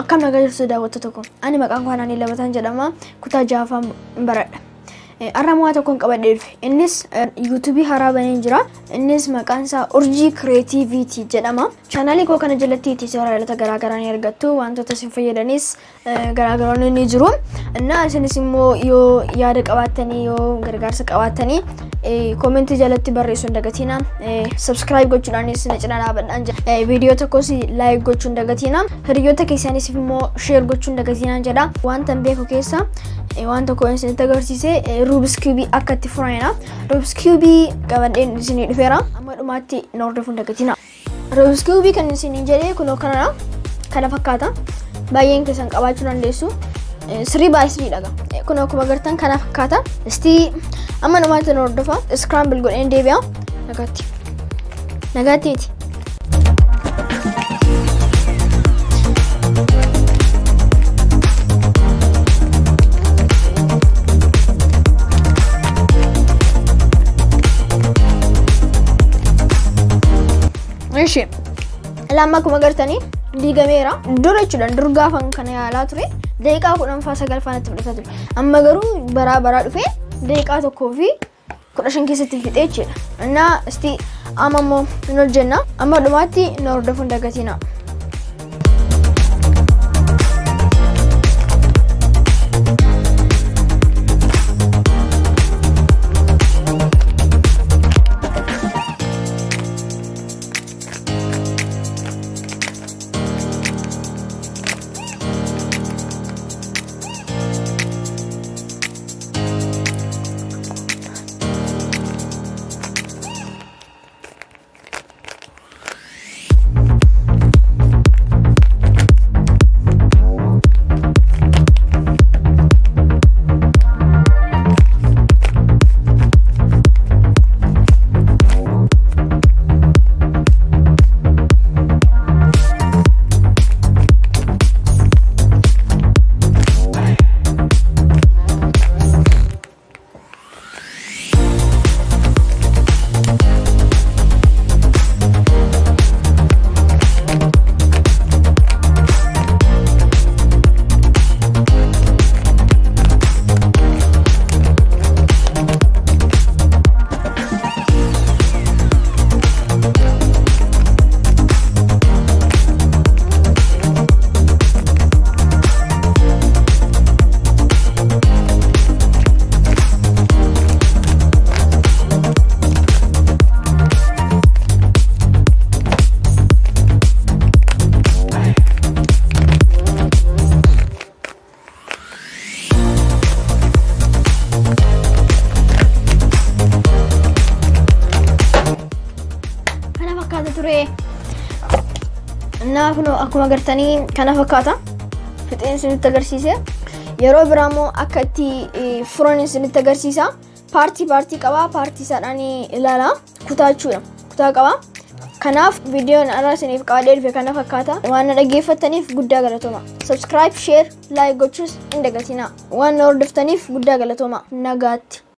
akkam nagaa jirtu daawwattoota tokko ani maqaan koo Hanaanii Labataan jedhama kutaa jaafaan baradha arramaa tokkoon qabadhee dhufe innis YouTube haaraa banee jira innis maqaan isaa Urjii Creativity jedhama channel koo kana jalatti tutorialota garaagaraa ni argattu wantoota isin fayyadanis garaagaraa ni jiru እና isinis immoo yoo yaada qabaatanii yoo gargaarsa qabaatanii comment jalatti barreessuun dagatina subscribe gochuudhaanis na cinaa dhaabadhaan video tokkos like gochuun dagatina hiriyoota keessanis immoo share gochuun dagatina jedha wanta beeku keessa waan tokko isin agarsiise Rubik's Cube akka itti furayna Rubik's Cube qabadheen isin dhufeera amma dhumaatti na hordofuun dagatina Rubik's Cube kan isin jedhee kunoo kana fakkaata baay'een keessan qabaachuu dandeessu 3x3 daga kun akkuma agartan kana fakkaata isti amma dhumaatti na hordofa scramble godheen deebi'a nagaatti እሺ lama akkuma agartanii diigameera dura jechuudha dur gaafan kana yaalaa ture deeqaa 10 faa 9 faanatti fudhataa ture amma garuu baraa dhufee deeqaa tokkoo fi 15 keessatti fixee jechuudha እና እስቲ አማሞ እንወጀና amma dhumaatti na hordofuun dagatina naafno akkuma agartanii kana fakkaata fixeen isinitti agarsiise yeroo biraamoo akka itti furan isinitti agarsiisa paartii qaba paartii isaadhaanii ilaala kutaa qaba kanaaf viidiyoon arraa isiniif qabadhee dhufe kana fakkaata waan na dhaggeeffattaniif guddaa galatooma subscribe share like gochuus hin dagatinaa waan na hordoftaniif guddaa galatooma nagaatti